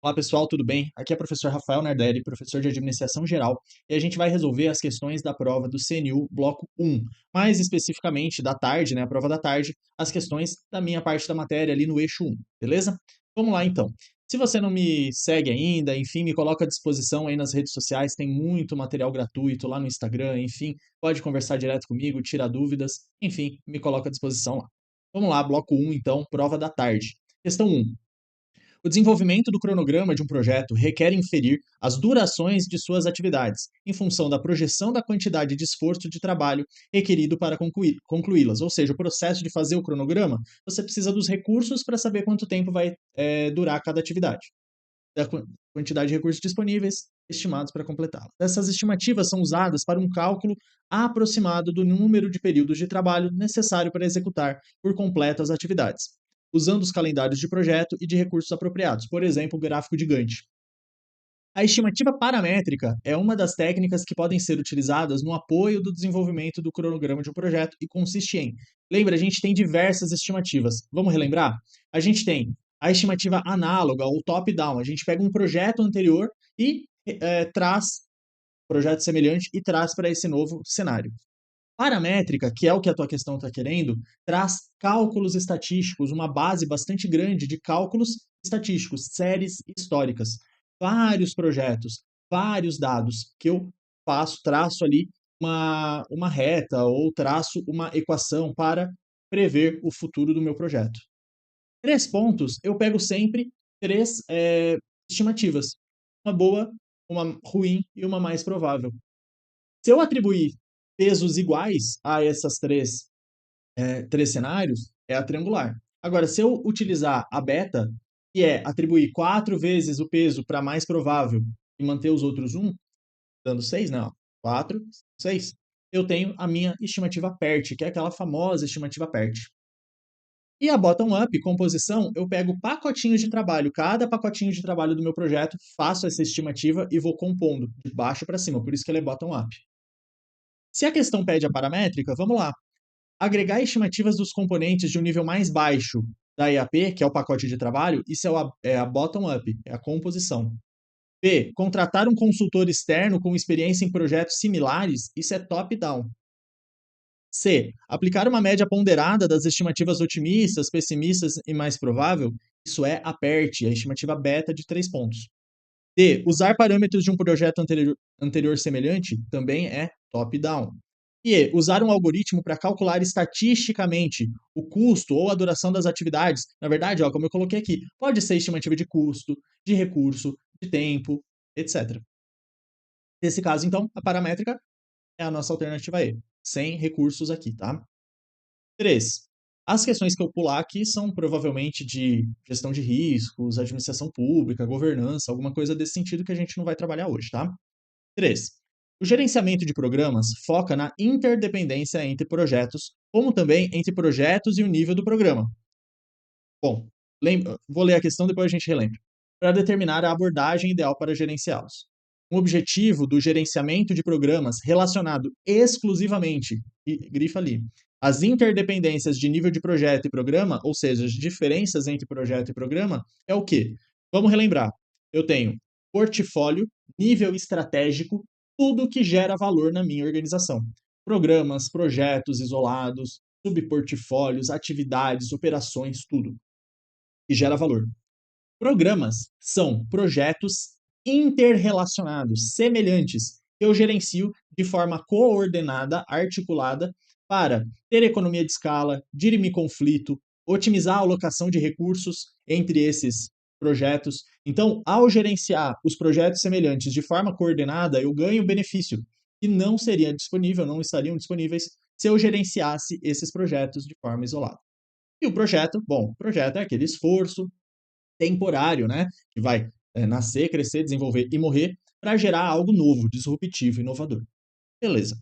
Olá pessoal, tudo bem? Aqui é o professor Rafael Nardelli, professor de Administração Geral, e a gente vai resolver as questões da prova do CNU Bloco 1, mais especificamente da tarde, né, a prova da tarde, as questões da minha parte da matéria ali no eixo 1, beleza? Vamos lá então. Se você não me segue ainda, enfim, me coloca à disposição aí nas redes sociais, tem muito material gratuito lá no Instagram, enfim, pode conversar direto comigo, tirar dúvidas, enfim, me coloca à disposição lá. Vamos lá, bloco 1 então, prova da tarde. Questão 1. O desenvolvimento do cronograma de um projeto requer inferir as durações de suas atividades, em função da projeção da quantidade de esforço de trabalho requerido para concluí-las. Ou seja, o processo de fazer o cronograma, você precisa dos recursos para saber quanto tempo vai durar cada atividade, da quantidade de recursos disponíveis estimados para completá-la. Essas estimativas são usadas para um cálculo aproximado do número de períodos de trabalho necessário para executar por completo as atividades, usando os calendários de projeto e de recursos apropriados, por exemplo, o gráfico de Gantt. A estimativa paramétrica é uma das técnicas que podem ser utilizadas no apoio do desenvolvimento do cronograma de um projeto e consiste em. Lembra, a gente tem diversas estimativas. Vamos relembrar? A gente tem a estimativa análoga ou top-down. A gente pega um projeto anterior e traz projeto semelhante e traz para esse novo cenário. Paramétrica, que é o que a tua questão está querendo, traz cálculos estatísticos, uma base bastante grande de cálculos estatísticos, séries históricas, vários projetos, vários dados que eu faço, traço ali uma reta ou traço uma equação para prever o futuro do meu projeto. 3 pontos, eu pego sempre três estimativas, uma boa, uma ruim e uma mais provável. Se eu atribuir pesos iguais a essas três cenários, é a triangular. Agora, se eu utilizar a beta, que é atribuir 4 vezes o peso para mais provável e manter os outros 1, dando 6, né? 4, 6, eu tenho a minha estimativa PERT, que é aquela famosa estimativa PERT. E a bottom-up, composição, eu pego pacotinhos de trabalho. Cada pacotinho de trabalho do meu projeto, faço essa estimativa e vou compondo de baixo para cima, por isso que ela é bottom-up. Se a questão pede a paramétrica, vamos lá. Agregar estimativas dos componentes de um nível mais baixo da EAP, que é o pacote de trabalho, isso é a bottom-up, é a composição. B. Contratar um consultor externo com experiência em projetos similares, isso é top-down. C. Aplicar uma média ponderada das estimativas otimistas, pessimistas e mais provável, isso é a PERT, a estimativa beta de 3 pontos. D. Usar parâmetros de um projeto anterior semelhante, também é top-down. E usar um algoritmo para calcular estatisticamente o custo ou a duração das atividades. Na verdade, ó, como eu coloquei aqui, pode ser estimativa de custo, de recurso, de tempo, etc. Nesse caso, então, a paramétrica é a nossa alternativa E, sem recursos aqui, tá? 3. As questões que eu pular aqui são provavelmente de gestão de riscos, administração pública, governança, alguma coisa desse sentido que a gente não vai trabalhar hoje, tá? 3. O gerenciamento de programas foca na interdependência entre projetos, como também entre projetos e o nível do programa. Bom, vou ler a questão, depois a gente relembra. Para determinar a abordagem ideal para gerenciá-los. Um objetivo do gerenciamento de programas relacionado exclusivamente, e grifa ali, às interdependências de nível de projeto e programa, ou seja, as diferenças entre projeto e programa, é o quê? Vamos relembrar. Eu tenho portfólio, nível estratégico, tudo que gera valor na minha organização. Programas, projetos isolados, subportfólios, atividades, operações, tudo que gera valor. Programas são projetos interrelacionados, semelhantes, que eu gerencio de forma coordenada, articulada, para ter economia de escala, dirimir conflito, otimizar a alocação de recursos entre esses projetos. Então, ao gerenciar os projetos semelhantes de forma coordenada, eu ganho benefício que não seria disponível, não estariam disponíveis se eu gerenciasse esses projetos de forma isolada. E o projeto, bom, o projeto é aquele esforço temporário, né? Que vai nascer, crescer, desenvolver e morrer para gerar algo novo, disruptivo, inovador. Beleza.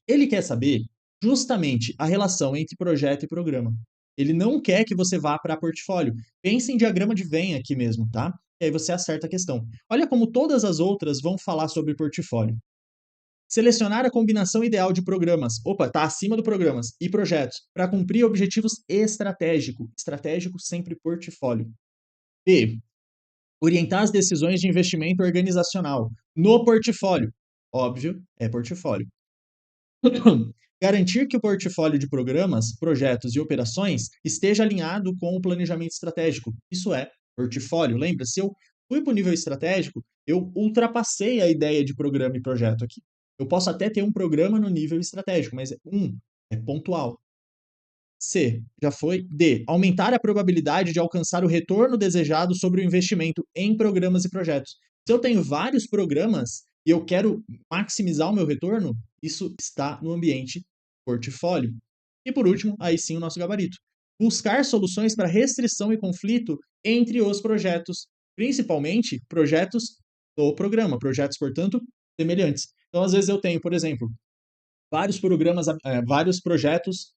Ele quer saber justamente a relação entre projeto e programa. Ele não quer que você vá para portfólio. Pense em diagrama de Venn aqui mesmo, tá? E aí você acerta a questão. Olha como todas as outras vão falar sobre portfólio. Selecionar a combinação ideal de programas. Opa, está acima do programas e projetos para cumprir objetivos estratégicos. Estratégico sempre portfólio. B. Orientar as decisões de investimento organizacional no portfólio. Óbvio, é portfólio. Garantir que o portfólio de programas, projetos e operações esteja alinhado com o planejamento estratégico. Isso é portfólio. Lembra? Se eu fui para o nível estratégico, eu ultrapassei a ideia de programa e projeto aqui. Eu posso até ter um programa no nível estratégico, mas é pontual. C, já foi. D, aumentar a probabilidade de alcançar o retorno desejado sobre o investimento em programas e projetos. Se eu tenho vários programas e eu quero maximizar o meu retorno, isso está no ambiente portfólio. E por último, aí sim o nosso gabarito. Buscar soluções para restrição e conflito entre os projetos, principalmente projetos do programa, projetos, portanto, semelhantes. Então, às vezes eu tenho, por exemplo, vários programas, vários projetos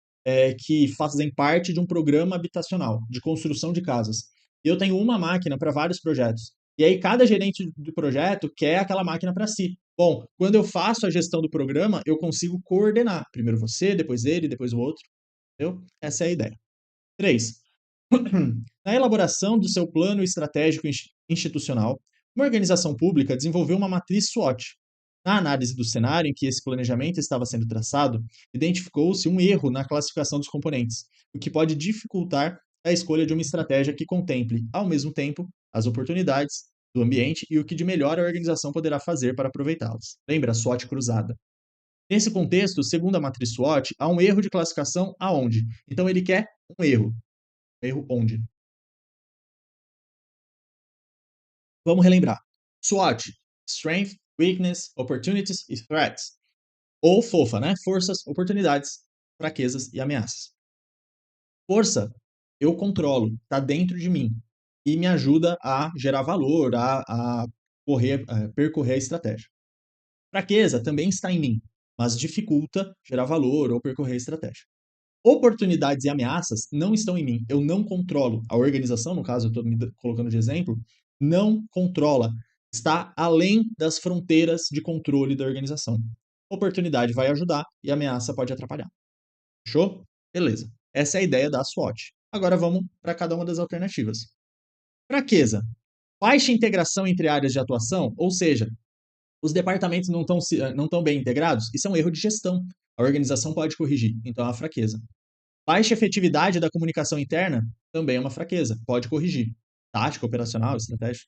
que fazem parte de um programa habitacional, de construção de casas. E eu tenho uma máquina para vários projetos. E aí cada gerente do projeto quer aquela máquina para si. Bom, quando eu faço a gestão do programa, eu consigo coordenar. Primeiro você, depois ele, depois o outro. Entendeu? Essa é a ideia. 3. Na elaboração do seu plano estratégico institucional, uma organização pública desenvolveu uma matriz SWOT. Na análise do cenário em que esse planejamento estava sendo traçado, identificou-se um erro na classificação dos componentes, o que pode dificultar a escolha de uma estratégia que contemple, ao mesmo tempo, as oportunidades do ambiente e o que de melhor a organização poderá fazer para aproveitá-las. Lembra a SWOT cruzada? Nesse contexto, segundo a matriz SWOT, há um erro de classificação aonde? Então ele quer um erro. Erro onde? Vamos relembrar. SWOT, Strength, Weakness, Opportunities e Threats. Ou FOFA, né? Forças, oportunidades, fraquezas e ameaças. Força, eu controlo, está dentro de mim e me ajuda a gerar valor, a percorrer a estratégia. Fraqueza também está em mim, mas dificulta gerar valor ou percorrer a estratégia. Oportunidades e ameaças não estão em mim. Eu não controlo. A organização, no caso, eu estou me colocando de exemplo, não controla. Está além das fronteiras de controle da organização. Oportunidade vai ajudar e ameaça pode atrapalhar. Fechou? Beleza. Essa é a ideia da SWOT. Agora vamos para cada uma das alternativas. Fraqueza. Baixa integração entre áreas de atuação, ou seja, os departamentos não estão bem integrados. Isso é um erro de gestão. A organização pode corrigir. Então é uma fraqueza. Baixa efetividade da comunicação interna também é uma fraqueza, pode corrigir. Tática, operacional, estratégia.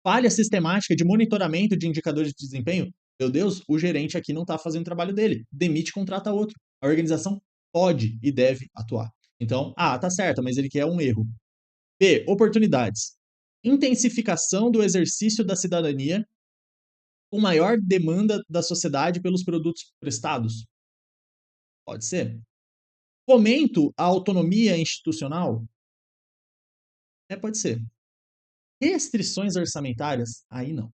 Falha sistemática de monitoramento de indicadores de desempenho. Meu Deus, o gerente aqui não está fazendo o trabalho dele. Demite e contrata outro. A organização pode e deve atuar. Então, tá certo, mas ele quer um erro. B, oportunidades. Intensificação do exercício da cidadania com maior demanda da sociedade pelos produtos prestados. Pode ser. Fomento à autonomia institucional? Pode ser. Restrições orçamentárias? Aí não.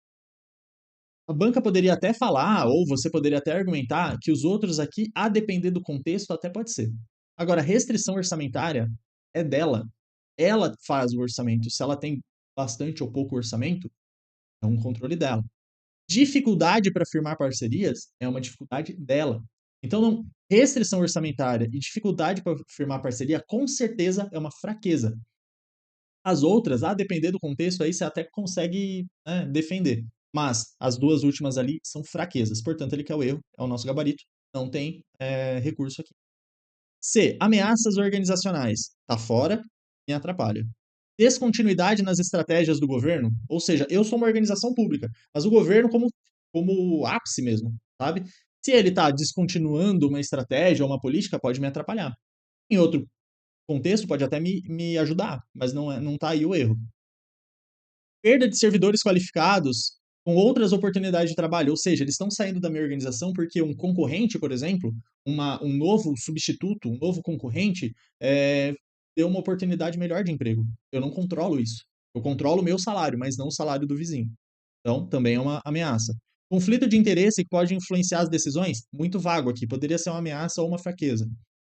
A banca poderia até falar, ou você poderia até argumentar, que os outros aqui, a depender do contexto, até pode ser. Agora, restrição orçamentária é dela. Ela faz o orçamento. Se ela tem bastante ou pouco orçamento, é um controle dela. Dificuldade para firmar parcerias é uma dificuldade dela. Então, não, restrição orçamentária e dificuldade para firmar parceria, com certeza, é uma fraqueza. As outras, a depender do contexto, aí você até consegue, né, defender. Mas as duas últimas ali são fraquezas. Portanto, ele quer o erro, é o nosso gabarito. Não tem recurso aqui. C. Ameaças organizacionais. Tá fora, me atrapalha. Descontinuidade nas estratégias do governo. Ou seja, eu sou uma organização pública, mas o governo como ápice mesmo, sabe? Se ele está descontinuando uma estratégia ou uma política, pode me atrapalhar. Em outro contexto, pode até me ajudar, mas não está aí o erro. Perda de servidores qualificados com outras oportunidades de trabalho, ou seja, eles estão saindo da minha organização porque um concorrente, por exemplo, um novo substituto, um novo concorrente, deu uma oportunidade melhor de emprego. Eu não controlo isso. Eu controlo o meu salário, mas não o salário do vizinho. Então, também é uma ameaça. Conflito de interesse que pode influenciar as decisões? Muito vago aqui. Poderia ser uma ameaça ou uma fraqueza.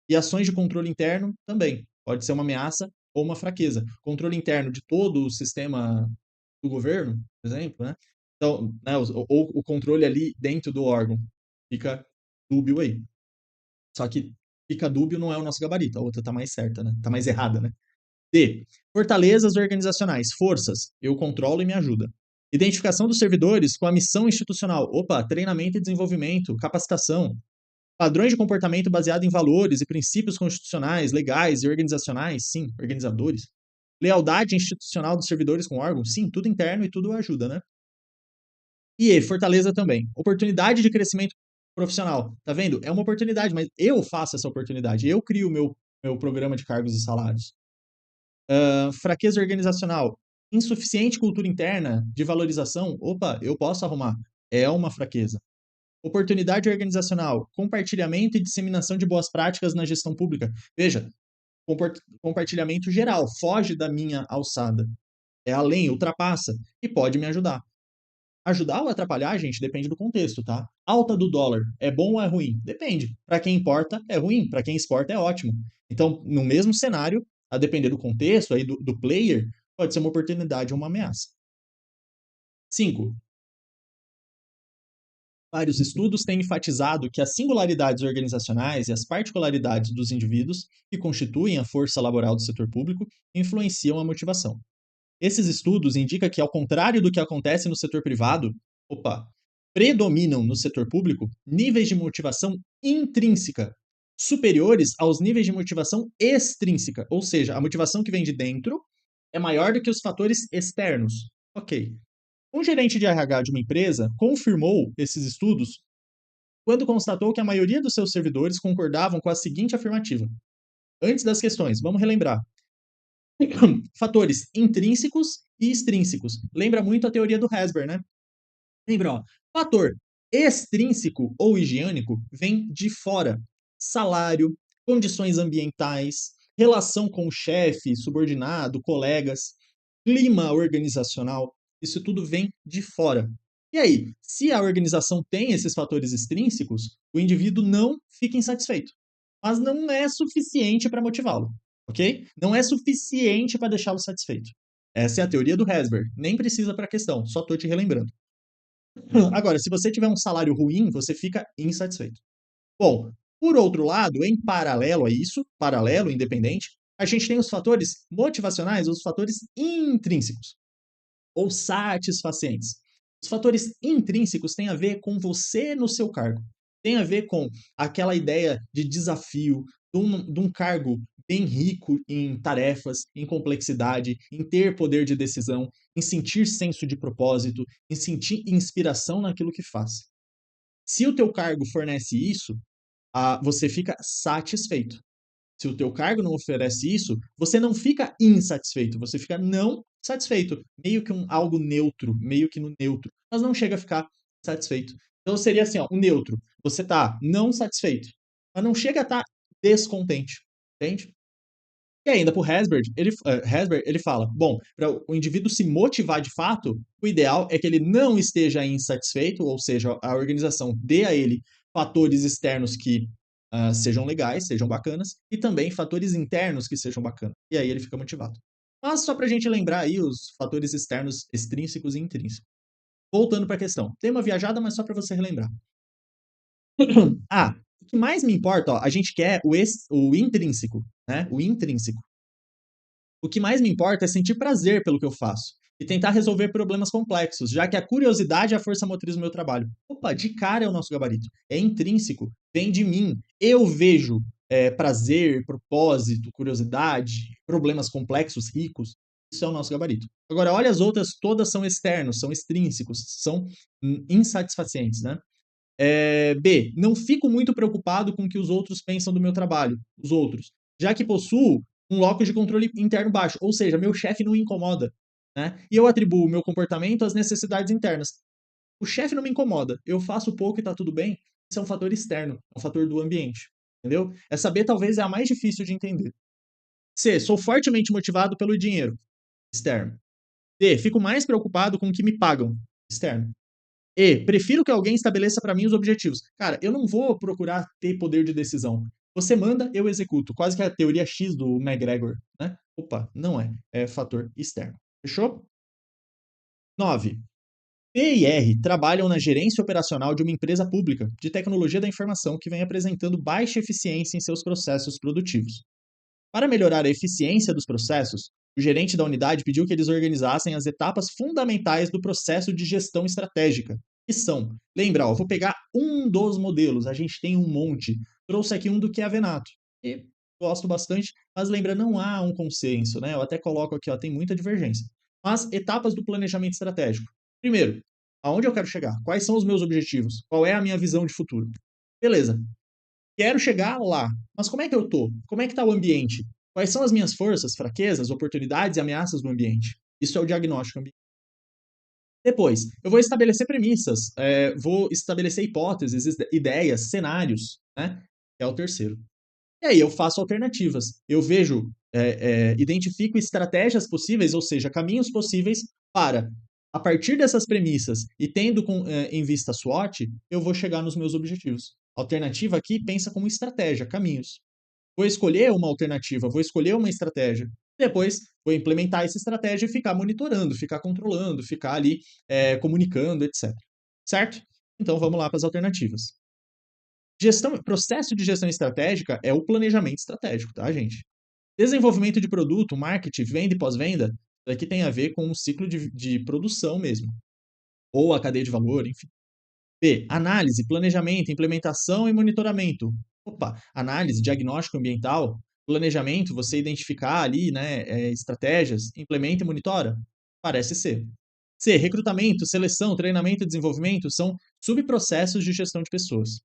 E ações de controle interno também. Pode ser uma ameaça ou uma fraqueza. Controle interno de todo o sistema do governo, por exemplo, né? Então, né, ou o controle ali dentro do órgão fica dúbio aí. Só que fica dúbio não é o nosso gabarito, a outra tá mais certa, né? Tá mais errada, né? D. Fortalezas organizacionais, forças, eu controlo e me ajuda. Identificação dos servidores com a missão institucional. Opa, treinamento e desenvolvimento, capacitação. Padrões de comportamento baseado em valores e princípios constitucionais, legais e organizacionais, sim, organizadores. Lealdade institucional dos servidores com órgãos, sim, tudo interno e tudo ajuda, né? E fortaleza também. Oportunidade de crescimento profissional. Tá vendo? É uma oportunidade, mas eu faço essa oportunidade. Eu crio o meu programa de cargos e salários. Fraqueza organizacional. Insuficiente cultura interna de valorização. Opa, eu posso arrumar. É uma fraqueza. Oportunidade organizacional. Compartilhamento e disseminação de boas práticas na gestão pública. Veja, compartilhamento geral. Foge da minha alçada. É além, ultrapassa. E pode me ajudar. Ajudar ou atrapalhar, gente, depende do contexto, tá? Alta do dólar é bom ou é ruim? Depende. Para quem importa, é ruim. Para quem exporta, é ótimo. Então, no mesmo cenário, a depender do contexto, aí do player, pode ser uma oportunidade ou uma ameaça. 5. Vários estudos têm enfatizado que as singularidades organizacionais e as particularidades dos indivíduos que constituem a força laboral do setor público influenciam a motivação. Esses estudos indicam que, ao contrário do que acontece no setor privado, predominam no setor público níveis de motivação intrínseca superiores aos níveis de motivação extrínseca, ou seja, a motivação que vem de dentro é maior do que os fatores externos. Ok. Um gerente de RH de uma empresa confirmou esses estudos quando constatou que a maioria dos seus servidores concordavam com a seguinte afirmativa. Antes das questões, vamos relembrar. Fatores intrínsecos e extrínsecos. Lembra muito a teoria do Hasber, né? Lembra, ó. Fator extrínseco ou higiênico vem de fora. Salário, condições ambientais, relação com o chefe, subordinado, colegas, clima organizacional, isso tudo vem de fora. E aí, se a organização tem esses fatores extrínsecos, o indivíduo não fica insatisfeito. Mas não é suficiente para motivá-lo, ok? Não é suficiente para deixá-lo satisfeito. Essa é a teoria do Hasberg. Nem precisa para a questão, só estou te relembrando. Agora, se você tiver um salário ruim, você fica insatisfeito. Bom, por outro lado, em paralelo a isso, paralelo, independente, a gente tem os fatores motivacionais, os fatores intrínsecos, ou satisfacientes. Os fatores intrínsecos têm a ver com você no seu cargo. Tem a ver com aquela ideia de desafio, de um cargo bem rico em tarefas, em complexidade, em ter poder de decisão, em sentir senso de propósito, em sentir inspiração naquilo que faz. Se o teu cargo fornece isso, você fica satisfeito. Se o teu cargo não oferece isso, você não fica insatisfeito, você fica não satisfeito, meio que algo neutro, meio que no neutro, mas não chega a ficar satisfeito. Então seria assim, ó, o neutro, você tá não satisfeito, mas não chega a estar descontente, entende? E ainda por Hasberg, ele fala, bom, para o indivíduo se motivar de fato, o ideal é que ele não esteja insatisfeito, ou seja, a organização dê a ele fatores externos que sejam legais, sejam bacanas, e também fatores internos que sejam bacanas. E aí ele fica motivado. Mas só para a gente lembrar aí os fatores externos extrínsecos e intrínsecos. Voltando para a questão. Tem uma viajada, mas só para você relembrar. O que mais me importa, ó, a gente quer o intrínseco, né? O intrínseco. O que mais me importa é sentir prazer pelo que eu faço e tentar resolver problemas complexos, já que a curiosidade é a força motriz do meu trabalho. Opa, de cara é o nosso gabarito. É intrínseco, vem de mim. Eu vejo prazer, propósito, curiosidade, problemas complexos, ricos. Isso é o nosso gabarito. Agora, olha as outras, todas são externos, são extrínsecos, são insatisfacientes, né? B. Não fico muito preocupado com o que os outros pensam do meu trabalho, os outros, já que possuo um locus de controle interno baixo, ou seja, meu chefe não me incomoda, né? E eu atribuo o meu comportamento às necessidades internas. O chefe não me incomoda, eu faço pouco e tá tudo bem. Isso é um fator externo, é um fator do ambiente, entendeu? Essa B talvez é a mais difícil de entender. C. Sou fortemente motivado pelo dinheiro, externo. D. Fico mais preocupado com o que me pagam, externo. E, prefiro que alguém estabeleça para mim os objetivos. Cara, eu não vou procurar ter poder de decisão. Você manda, eu executo. Quase que a teoria X do McGregor, né? Opa, não é. É fator externo. Fechou? 9. P e R trabalham na gerência operacional de uma empresa pública de tecnologia da informação que vem apresentando baixa eficiência em seus processos produtivos. Para melhorar a eficiência dos processos, o gerente da unidade pediu que eles organizassem as etapas fundamentais do processo de gestão estratégica, que são, lembra, ó, vou pegar um dos modelos, a gente tem um monte, trouxe aqui um do Chiavenato, e gosto bastante, mas lembra, não há um consenso, né? Eu até coloco aqui, ó, tem muita divergência. Mas etapas do planejamento estratégico. Primeiro, aonde eu quero chegar? Quais são os meus objetivos? Qual é a minha visão de futuro? Beleza, quero chegar lá, mas como é que eu tô? Como é que tá o ambiente? Quais são as minhas forças, fraquezas, oportunidades e ameaças do ambiente? Isso é o diagnóstico ambiental. Depois, eu vou estabelecer premissas, vou estabelecer hipóteses, ideias, cenários, né? É o terceiro. E aí eu faço alternativas. Eu vejo, identifico estratégias possíveis, ou seja, caminhos possíveis para, a partir dessas premissas e tendo em vista a SWOT, eu vou chegar nos meus objetivos. Alternativa aqui pensa como estratégia, caminhos. Vou escolher uma alternativa, vou escolher uma estratégia. Depois, vou implementar essa estratégia e ficar monitorando, ficar controlando, ficar ali comunicando, etc. Certo? Então vamos lá para as alternativas. Processo de gestão estratégica é o planejamento estratégico, tá, gente? Desenvolvimento de produto, marketing, venda e pós-venda, isso aqui tem a ver com o ciclo de produção mesmo, ou a cadeia de valor, enfim. B. Análise, planejamento, implementação e monitoramento. Opa, análise, diagnóstico ambiental, planejamento, você identificar ali, né, estratégias, implementa e monitora? Parece ser. C. Recrutamento, seleção, treinamento e desenvolvimento são subprocessos de gestão de pessoas.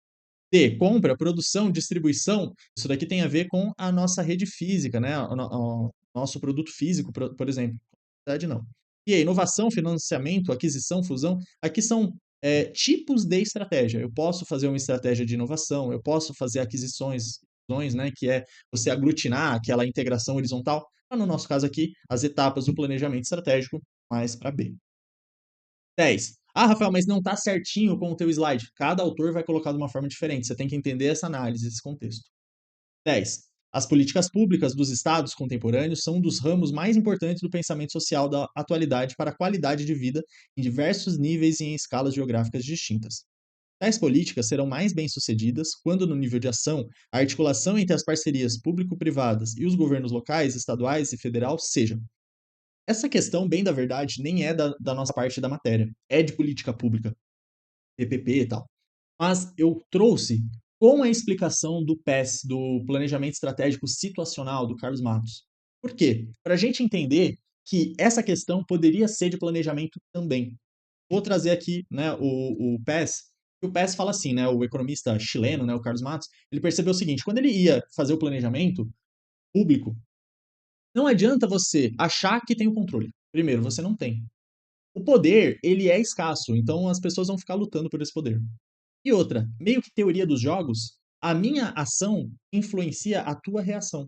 D. Compra, produção, distribuição. Isso daqui tem a ver com a nossa rede física, né? O nosso produto físico, por exemplo. Na verdade, não. E aí, inovação, financiamento, aquisição, fusão. Aqui são tipos de estratégia. Eu posso fazer uma estratégia de inovação, eu posso fazer aquisições, fusões, né? Que é você aglutinar aquela integração horizontal. Mas no nosso caso aqui, as etapas do planejamento estratégico, mais para B. 10. Ah, Rafael, mas não está certinho com o teu slide. Cada autor vai colocar de uma forma diferente. Você tem que entender essa análise, esse contexto. 10. As políticas públicas dos estados contemporâneos são um dos ramos mais importantes do pensamento social da atualidade para a qualidade de vida em diversos níveis e em escalas geográficas distintas. Tais políticas serão mais bem-sucedidas quando, no nível de ação, a articulação entre as parcerias público-privadas e os governos locais, estaduais e federal seja. Essa questão, bem da verdade, nem é da nossa parte da matéria. É de política pública, PPP e tal. Mas eu trouxe com a explicação do PES, do Planejamento Estratégico Situacional, do Carlos Matos. Por quê? Para a gente entender que essa questão poderia ser de planejamento também. Vou trazer aqui, né, o PES. O PES fala assim, né, o economista chileno, né, o Carlos Matos, ele percebeu o seguinte: quando ele ia fazer o planejamento público, não adianta você achar que tem o controle. Primeiro, você não tem. O poder, ele é escasso, então as pessoas vão ficar lutando por esse poder. E outra, meio que teoria dos jogos, a minha ação influencia a tua reação.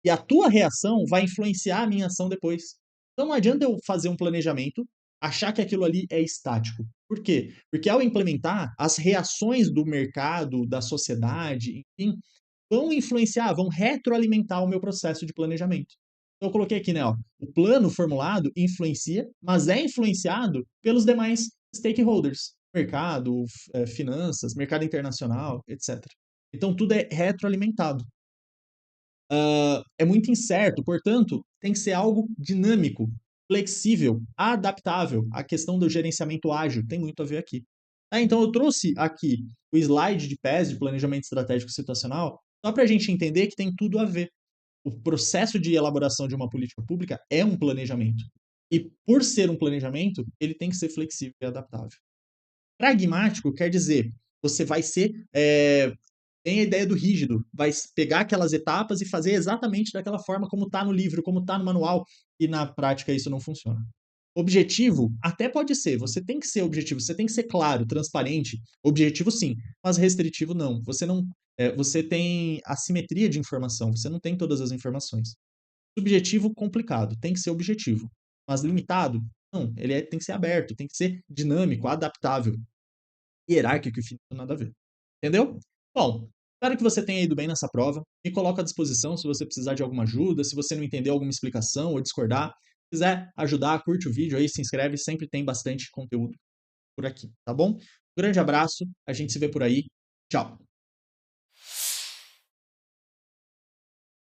E a tua reação vai influenciar a minha ação depois. Então não adianta eu fazer um planejamento, achar que aquilo ali é estático. Por quê? Porque ao implementar, as reações do mercado, da sociedade, enfim, vão influenciar, vão retroalimentar o meu processo de planejamento. Então eu coloquei aqui, né, ó, o plano formulado influencia, mas é influenciado pelos demais stakeholders, mercado, finanças, mercado internacional, etc. Então tudo é retroalimentado. É muito incerto, portanto, tem que ser algo dinâmico, flexível, adaptável. A questão do gerenciamento ágil tem muito a ver aqui. Então, eu trouxe aqui o slide de PES, de Planejamento Estratégico Situacional, só para a gente entender que tem tudo a ver. O processo de elaboração de uma política pública é um planejamento. E, por ser um planejamento, ele tem que ser flexível e adaptável. Pragmático quer dizer, você vai ser tem a ideia do rígido, vai pegar aquelas etapas e fazer exatamente daquela forma como está no livro, como está no manual, e na prática isso não funciona. Objetivo, até pode ser, você tem que ser objetivo, você tem que ser claro, transparente, objetivo sim, mas restritivo não. Você não, você tem assimetria de informação, você não tem todas as informações. Subjetivo, complicado, tem que ser objetivo, mas limitado, não, tem que ser aberto, tem que ser dinâmico, adaptável, hierárquico e finito, nada a ver. Entendeu? Bom, espero que você tenha ido bem nessa prova. Me coloco à disposição se você precisar de alguma ajuda, se você não entendeu alguma explicação ou discordar. Se quiser ajudar, curte o vídeo aí, se inscreve, sempre tem bastante conteúdo por aqui, tá bom? Grande abraço, a gente se vê por aí. Tchau!